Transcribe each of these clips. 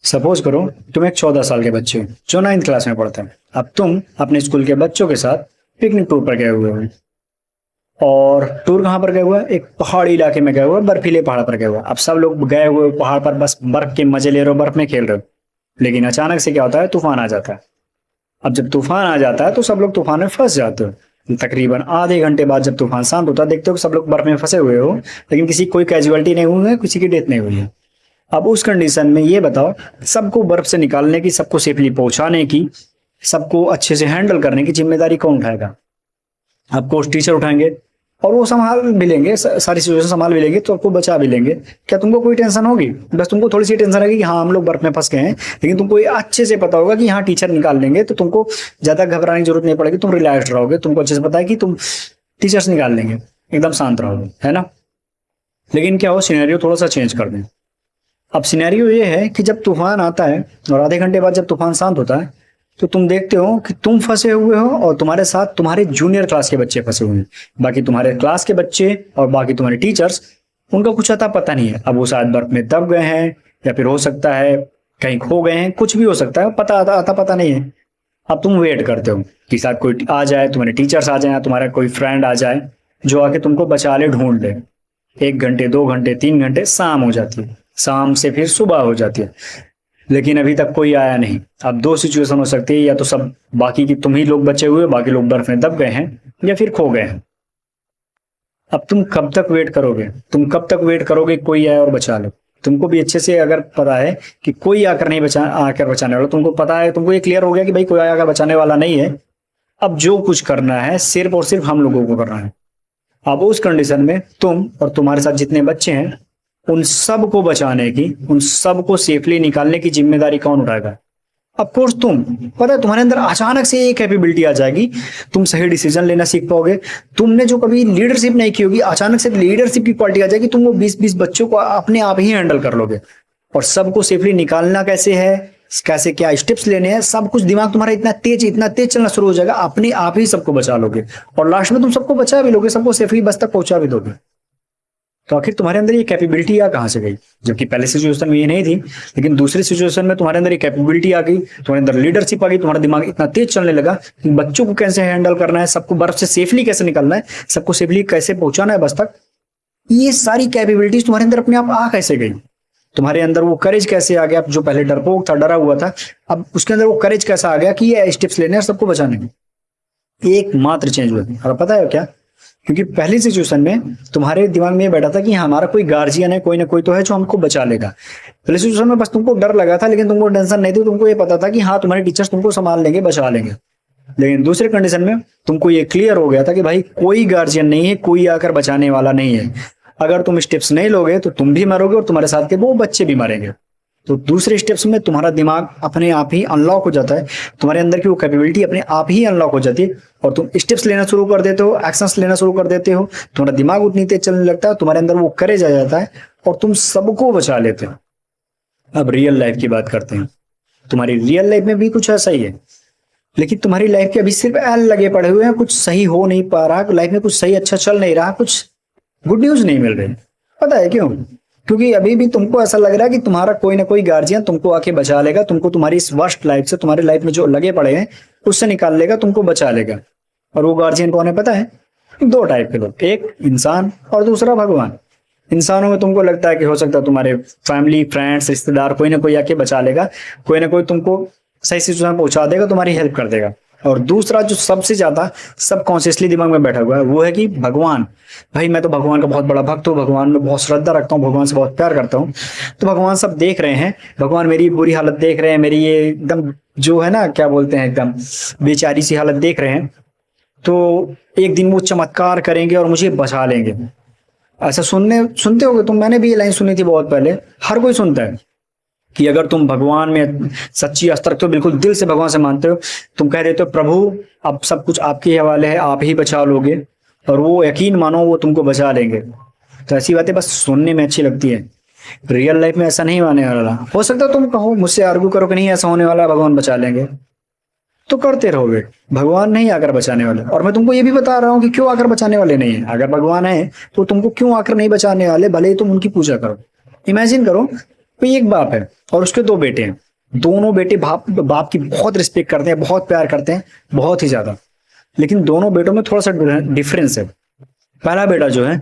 Suppose करो तुम एक 14 साल के बच्चे हो जो 9th क्लास में पढ़ते हैं। अब तुम अपने स्कूल के बच्चों के साथ पिकनिक टूर पर गए हुए हो। और टूर कहाँ पर गए हुए हैं? एक पहाड़ी इलाके में गए हुए हैं, बर्फीले पहाड़ पर गए हुए हैं। अब सब लोग गए हुए हो पहाड़ पर, बस बर्फ के मजे ले रहे हो, बर्फ में खेल रहे हो। लेकिन अचानक से क्या होता है? तूफान आ जाता है। अब जब तूफान आ जाता है तो सब लोग तूफान में फंस जाते हो। तकरीबन आधे घंटे बाद जब तूफान शांत होता है, देखते हो कि सब लोग बर्फ में फंसे हुए हो, लेकिन किसी कोई कैजुअलिटी नहीं हुई है, किसी की डेथ नहीं हुई है। अब उस कंडीशन में ये बताओ, सबको बर्फ से निकालने की, सबको सेफली पहुंचाने की, सबको अच्छे से हैंडल करने की जिम्मेदारी कौन उठाएगा? अब कोच टीचर उठाएंगे, और वो संभाल भी लेंगे, सारी सिचुएशन संभाल भी लेंगे, तो आपको बचा भी लेंगे। क्या तुमको कोई टेंशन होगी? बस तुमको थोड़ी सी टेंशन रहेगी कि हाँ हम लोग बर्फ में फंस गए हैं, लेकिन तुमको ये अच्छे से पता होगा कि हाँ टीचर निकाल लेंगे, तो तुमको ज्यादा घबराने की जरूरत नहीं पड़ेगी, तुम रिलैक्स रहोगे, तुमको अच्छे से पता है कि तुम टीचर्स निकाल लेंगे, एकदम शांत रहोगे, है ना। लेकिन क्या हो, सिनेरियो थोड़ा सा चेंज कर दें। अब सिनेरियो ये है कि जब तूफान आता है और आधे घंटे बाद जब तूफान शांत होता है, तो तुम देखते हो कि तुम फंसे हुए हो और तुम्हारे साथ तुम्हारे जूनियर क्लास के बच्चे फंसे हुए हैं। बाकी तुम्हारे क्लास के बच्चे और बाकी तुम्हारे टीचर्स, उनका कुछ अता पता नहीं है। अब वो शायद बर्फ में दब गए हैं, या फिर हो सकता है कहीं खो गए हैं, कुछ भी हो सकता है, पता अता पता नहीं है। अब तुम वेट करते हो कि शायद कोई आ जाए, तुम्हारे टीचर्स आ जाए, या तुम्हारा कोई फ्रेंड आ जाए जो आके तुमको बचा ले, ढूंढ ले। 1 घंटे, 2 घंटे, 3 घंटे, शाम हो जाती है, शाम से फिर सुबह हो जाती है, लेकिन अभी तक कोई आया नहीं। अब दो सिचुएशन हो सकती है, या तो सब बाकी की तुम ही लोग बचे हुए, बाकी लोग बर्फ में दब गए हैं, या फिर खो गए हैं। अब तुम कब तक वेट करोगे? तुम कब तक वेट करोगे कोई आए और बचा लो? तुमको भी अच्छे से अगर पता है कि कोई आकर नहीं बचा, आकर बचाने वाला, तुमको पता है, तुमको ये क्लियर हो गया कि भाई कोई आकर बचाने वाला नहीं है। अब जो कुछ करना है सिर्फ और सिर्फ हम लोगों को करना है। अब उस कंडीशन में तुम और तुम्हारे साथ जितने बच्चे हैं, उन सब को बचाने की, उन सब को सेफली निकालने की जिम्मेदारी कौन उठाएगा? ऑफ कोर्स तुम। पता है, तुम्हारे अंदर अचानक से एक कैपेबिलिटी आ जाएगी, तुम सही डिसीजन लेना सीख पाओगे। तुमने जो कभी लीडरशिप नहीं की होगी, अचानक से लीडरशिप की क्वालिटी आ जाएगी, तुम वो 20-20 बच्चों को अपने आप ही हैंडल कर लोगे। और सबको सेफली निकालना कैसे है, कैसे क्या स्टेप्स लेने हैं, सब कुछ दिमाग तुम्हारा इतना तेज चलना शुरू हो जाएगा, अपने आप ही सबको बचा लोगे। और लास्ट में तुम सबको बचा भी लोगे, सबको सेफली बस तक पहुंचा भी दोगे। तो आखिर तुम्हारे अंदर ये कैपेबिलिटी आ कहाँ से गई? जबकि पहले सिचुएशन में ये नहीं थी, लेकिन दूसरी सिचुएशन में तुम्हारे अंदर ये कैपेबिलिटी आ गई, तुम्हारे अंदर लीडरशिप आ गई, तुम्हारा दिमाग इतना तेज चलने लगा कि बच्चों को कैसे हैंडल करना है, सबको बर्फ से सेफली कैसे निकालना है, सबको सेफली कैसे पहुंचाना है बस तक। ये सारी कैपेबिलिटीज तुम्हारे अंदर अपने आप आ कैसे गई? तुम्हारे अंदर वो करेज कैसे आ गया? जो पहले डरपोक था, डरा हुआ था, अब उसके अंदर वो करेज कैसा आ गया कि ये स्टेप्स लेने हैं सबको बचाने के? एकमात्र चेंज हुआ। और पता है क्या? क्योंकि पहली सिचुएशन में तुम्हारे दिमाग में ये बैठा था कि हमारा कोई गार्जियन है, कोई ना कोई तो है जो हमको बचा लेगा। पहली सिचुएशन में बस तुमको डर लगा था, लेकिन तुमको टेंशन नहीं थी, तुमको ये पता था कि हाँ तुम्हारे टीचर्स तुमको संभाल लेंगे, बचा लेंगे। लेकिन दूसरे कंडीशन में तुमको ये क्लियर हो गया था कि भाई कोई गार्जियन नहीं है, कोई आकर बचाने वाला नहीं है। अगर तुम स्टेप्स नहीं लोगे तो तुम भी मरोगे और तुम्हारे साथ के वो बच्चे भी मरेंगे। तो दूसरे स्टेप्स में तुम्हारा दिमाग अपने आप ही अनलॉक हो जाता है, तुम्हारे अंदर की वो कैपेबिलिटी अपने आप ही अनलॉक हो जाती है, और तुम स्टेप्स लेना शुरू कर देते हो, एक्शंस लेना शुरू कर देते हो, तुम्हारा दिमाग उतनी तेज चलने लगता है, तुम्हारे अंदर वो करेज आ जाता है, और तुम सबको बचा लेते हो। अब रियल लाइफ की बात करते हैं। तुम्हारी रियल लाइफ में भी कुछ ऐसा ही है, लेकिन तुम्हारी लाइफ के अभी सिर्फ एल लगे पड़े हुए हैं, कुछ सही हो नहीं पा रहा, लाइफ में कुछ सही अच्छा चल नहीं रहा, कुछ गुड न्यूज नहीं मिल रही। पता है क्यों? क्योंकि अभी भी तुमको ऐसा लग रहा है कि तुम्हारा कोई ना कोई गार्जियन तुमको आके बचा लेगा, तुमको तुम्हारी इस वर्स्ट लाइफ से, तुम्हारी लाइफ में जो लगे पड़े हैं उससे निकाल लेगा, तुमको बचा लेगा। और वो गार्जियन कौन है पता है? दो टाइप के लोग, एक इंसान और दूसरा भगवान। इंसानों में तुमको लगता है कि हो सकता है तुम्हारे फैमिली, फ्रेंड्स, रिश्तेदार, कोई ना कोई आके बचा लेगा, कोई ना कोई तुमको सही सिचुएशन में पहुंचा देगा, तुम्हारी हेल्प कर देगा। और दूसरा जो सबसे ज्यादा सब कॉन्शियसली दिमाग में बैठा हुआ है, वो है कि भगवान। भाई मैं तो भगवान का बहुत बड़ा भक्त हूँ, भगवान में बहुत श्रद्धा रखता हूँ, भगवान से बहुत प्यार करता हूँ। तो भगवान सब देख रहे हैं, भगवान मेरी बुरी हालत देख रहे हैं, मेरी ये एकदम जो है ना, क्या बोलते हैं, एकदम बेचारी सी हालत देख रहे हैं। तो एक दिन वो चमत्कार करेंगे और मुझे बचा लेंगे। ऐसा सुनते होगे तुम, मैंने भी ये लाइन सुनी थी बहुत पहले, हर कोई सुनता है कि अगर तुम भगवान में सच्ची आस्था रखते हो, बिल्कुल दिल से भगवान से मानते हो, तुम कह देते हो प्रभु अब सब कुछ आपके हवाले है, आप ही बचा लोगे, और वो यकीन मानो वो तुमको बचा लेंगे। तो ऐसी बातें बस सुनने में अच्छी लगती है, रियल लाइफ में ऐसा नहीं होने वाला। हो सकता है तुम कहो, मुझसे आर्ग्यू करो कि नहीं ऐसा होने वाला, भगवान बचा लेंगे, तो करते रहोगे, भगवान नहीं आकर बचाने वाले। और मैं तुमको ये भी बता रहा हूँ कि क्यों आकर बचाने वाले नहीं है। अगर भगवान है तो तुमको क्यों आकर नहीं बचाने वाले, भले ही तुम उनकी पूजा करो। इमेजिन करो तो एक बाप है और उसके दो बेटे हैं। दोनों बेटे बाप की बहुत रिस्पेक्ट करते हैं, बहुत प्यार करते हैं, बहुत ही ज्यादा। लेकिन दोनों बेटों में थोड़ा सा डिफरेंस है। पहला बेटा जो है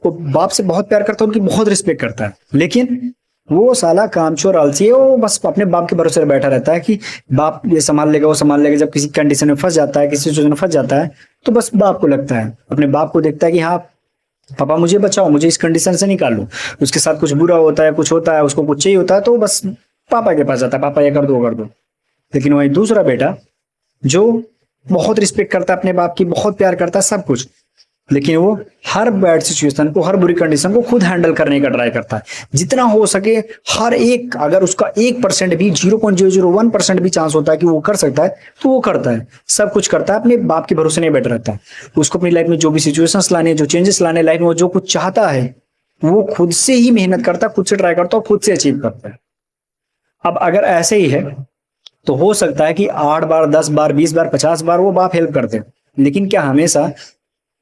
वो बाप से बहुत प्यार करता है, उनकी बहुत रिस्पेक्ट करता है, लेकिन वो साला कामचोर आलसी है। वो बस अपने बाप के भरोसे बैठा रहता है कि बाप ये संभाल लेगा, वो संभाल लेगा। जब किसी कंडीशन में फंस जाता है, किसी सिचुएशन में फंस जाता है, तो बस बाप को लगता है, अपने बाप को देखता है कि हाँ पापा मुझे बचाओ, मुझे इस कंडीशन से निकालो। उसके साथ कुछ बुरा होता है, कुछ होता है, उसको कुछ चाहिए होता है, तो बस पापा के पास जाता है, पापा ये कर दो वो कर दो। लेकिन वही दूसरा बेटा जो बहुत रिस्पेक्ट करता है अपने बाप की, बहुत प्यार करता है, सब कुछ, लेकिन वो हर बैड सिचुएशन को, हर बुरी कंडीशन को खुद हैंडल करने का ट्राई करता है जितना हो सके। हर एक, अगर उसका 1% भी, 0.001% भी चांस होता है कि वो कर सकता है, तो वो करता है, सब कुछ करता है। अपने बाप के भरोसे नहीं बैठा रहता है। उसको अपनी लाइफ में जो भी सिचुएशंस लाने, जो चेंजेस लाने लाइफ में, वो जो कुछ चाहता है वो खुद से ही मेहनत करता है, खुद से ट्राई करता है और खुद से अचीव करता है। अब अगर ऐसे ही है तो हो सकता है कि 8 बार, 10 बार, 20 बार, 50 बार वो बाप हेल्प करते, लेकिन क्या हमेशा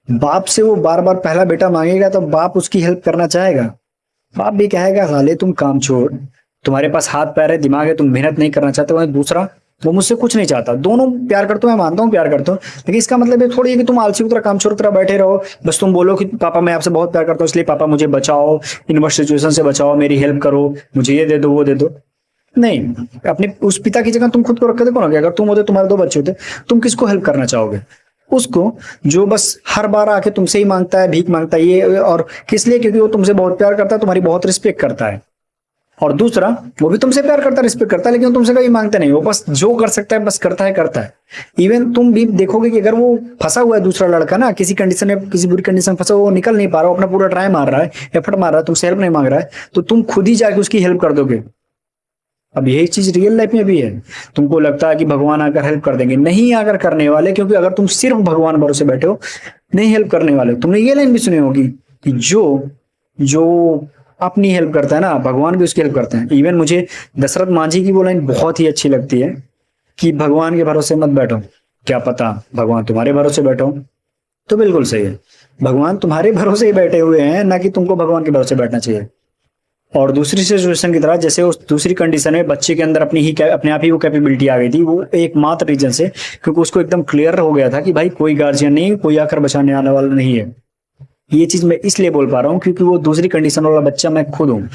बाप से वो बार बार पहला बेटा मांगेगा तो बाप उसकी हेल्प करना चाहेगा? बाप भी कहेगा साले तुम काम छोड़, तुम्हारे पास हाथ पैर है, दिमाग है, तुम मेहनत नहीं करना चाहते। वहीं दूसरा, वो मुझसे कुछ नहीं चाहता। दोनों प्यार करते हो, मैं मानता हूँ प्यार करते हो, लेकिन इसका मतलब ये थोड़ी है कि तुम आलसी की तरह, कामचोर की तरह बैठे रहो। बस तुम बोलो कि पापा मैं आपसे बहुत प्यार करता हूँ, इसलिए पापा मुझे बचाओ, इन वर्स्ट सिचुएशन से बचाओ, मेरी हेल्प करो, मुझे ये दे दो, वो दे दो। नहीं, अपने उस पिता की जगह तुम खुद को रख के देखो ना कि अगर तुम होते, तुम्हारे 2 बच्चे होते, तुम किसको हेल्प करना चाहोगे? उसको जो बस हर बार आके तुमसे ही मांगता है, भीख मांगता है, ये और किस लिए? क्योंकि वो तुमसे बहुत प्यार करता है, तुम्हारी बहुत रिस्पेक्ट करता है। और दूसरा, वो भी तुमसे प्यार करता है, रिस्पेक्ट करता है, लेकिन तुमसे कभी मांगता नहीं। वो बस जो कर सकता है बस करता है, करता है। इवन तुम भी देखोगे कि अगर वो फंसा हुआ है, दूसरा लड़का ना किसी कंडीशन में, किसी बुरी कंडीशन में फंसा हुआ, वो निकल नहीं पा रहा, वो अपना पूरा ट्राई मार रहा है, एफर्ट मार रहा है, तुमसे हेल्प नहीं मांग रहा है, तो तुम खुद ही जाके उसकी हेल्प कर दोगे। अब यही चीज रियल लाइफ में भी है। तुमको लगता है कि भगवान आकर हेल्प कर देंगे, नहीं आकर करने वाले, क्योंकि अगर तुम सिर्फ भगवान भरोसे बैठे हो, नहीं हेल्प करने वाले। तुमने ये लाइन भी सुनी होगी कि जो जो अपनी हेल्प करता है ना, भगवान भी उसकी हेल्प करते हैं। इवन मुझे दशरथ मांझी की वो लाइन बहुत ही अच्छी लगती है कि भगवान के भरोसे मत बैठो, क्या पता भगवान तुम्हारे भरोसे बैठो। तो बिल्कुल सही है, भगवान तुम्हारे भरोसे ही बैठे हुए हैं, ना कि तुमको भगवान के भरोसे बैठना चाहिए। और दूसरी सिचुएशन की तरह, जैसे उस दूसरी कंडीशन में बच्चे के अंदर अपने आप ही वो कैपेबिलिटी आ गई थी, वो एकमात्र रीजन से, क्योंकि उसको एकदम क्लियर हो गया था कि भाई कोई गार्जियन नहीं, कोई आकर बचाने आने वाला नहीं है। ये चीज मैं इसलिए बोल पा रहा हूँ क्योंकि वो दूसरी कंडीशन वाला बच्चा मैं खुद हूँ।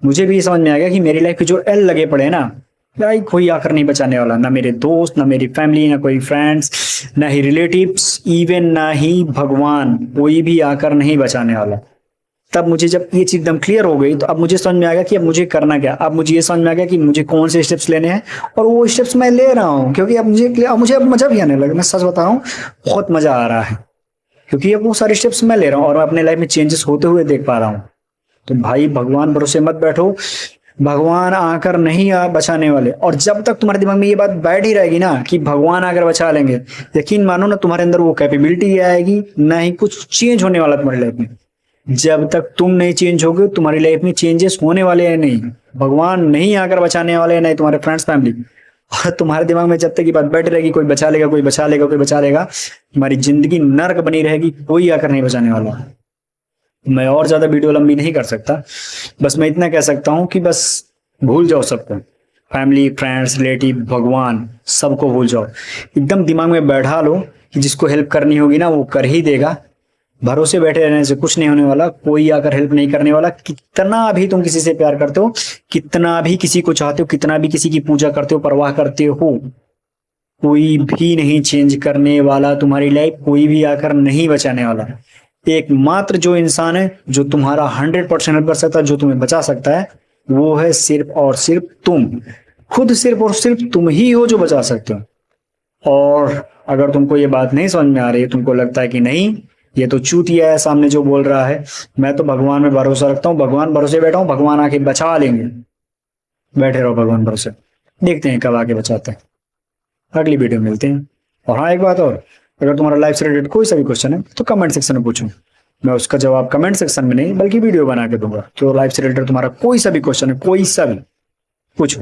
मुझे भी ये समझ में आ गया कि मेरी लाइफ के जो एल लगे पड़े हैं ना, भाई कोई आकर नहीं बचाने वाला, ना मेरे दोस्त, ना मेरी फैमिली, ना कोई फ्रेंड्स, ना ही रिलेटिव्स, इवन ना ही भगवान, कोई भी आकर नहीं बचाने वाला। तब मुझे जब ये चीज एकदम क्लियर हो गई, तो अब मुझे समझ में आ गया कि अब मुझे करना क्या। अब मुझे ये समझ में आ गया कि मुझे कौन से स्टेप्स लेने हैं, और वो स्टेप्स मैं ले रहा हूँ, क्योंकि अब मुझे मजा भी आने लगा। मैं सच बता रहा हूँ, बहुत मजा आ रहा है, क्योंकि अब वो सारे स्टेप्स मैं ले रहा हूँ और मैं अपने लाइफ में चेंजेस होते हुए देख पा रहा हूँ। तो भाई भगवान भरोसे मत बैठो, भगवान आकर नहीं बचाने वाले। और जब तक तुम्हारे दिमाग में ये बात बैठ ही रहेगी ना कि भगवान आकर बचा लेंगे, यकीन मानो ना तुम्हारे अंदर वो कैपेबिलिटी आएगी, ना ही कुछ चेंज होने वाला तुम्हारी लाइफ में। जब तक तुम नहीं चेंज होगे, तुम्हारी लाइफ में चेंजेस होने वाले हैं नहीं। भगवान नहीं आकर बचाने वाले हैं, नहीं तुम्हारे फ्रेंड्स, फैमिली। और तुम्हारे दिमाग में जब तक ये बात बैठ रहेगी, कोई बचा लेगा, कोई बचा लेगा, कोई बचा लेगा, तुम्हारी जिंदगी नर्क बनी रहेगी, कोई आकर नहीं बचाने वाला। मैं और ज्यादा वीडियो लंबी नहीं कर सकता, बस मैं इतना कह सकता हूँ कि बस भूल जाओ सबको, फैमिली, फ्रेंड्स, रिलेटिव, भगवान, सबको भूल जाओ। एकदम दिमाग में बैठा लो कि जिसको हेल्प करनी होगी ना वो कर ही देगा। भरोसे बैठे रहने से कुछ नहीं होने वाला, कोई आकर हेल्प नहीं करने वाला। कितना भी तुम किसी से प्यार करते हो, कितना भी किसी को चाहते हो, कितना भी किसी की पूजा करते हो, परवाह करते हो, कोई भी नहीं चेंज करने वाला तुम्हारी लाइफ, कोई भी आकर नहीं बचाने वाला। एकमात्र जो इंसान है जो तुम्हारा 100% हेल्प कर सकता है, जो तुम्हें बचा सकता है, वो है सिर्फ और सिर्फ तुम खुद। सिर्फ और सिर्फ तुम ही हो जो बचा सकते हो। और अगर तुमको ये बात नहीं समझ में आ रही है, तुमको लगता है कि नहीं ये तो चूतिया है सामने जो बोल रहा है, मैं तो भगवान में भरोसा रखता हूँ, भगवान भरोसे बैठा हूँ, भगवान आके बचा लेंगे, बैठे रहो भगवान भरोसे, देखते हैं कब आके बचाते हैं। अगली वीडियो में मिलते हैं। और हाँ, एक बात और, अगर तुम्हारा लाइफ से रिलेटेड कोई सा भी क्वेश्चन है तो कमेंट सेक्शन में पूछो, मैं उसका जवाब कमेंट सेक्शन में नहीं बल्कि वीडियो बना के दूंगा। तो लाइफ से रिलेटेड तुम्हारा कोई सा भी क्वेश्चन है, कोई सा भी, पूछो।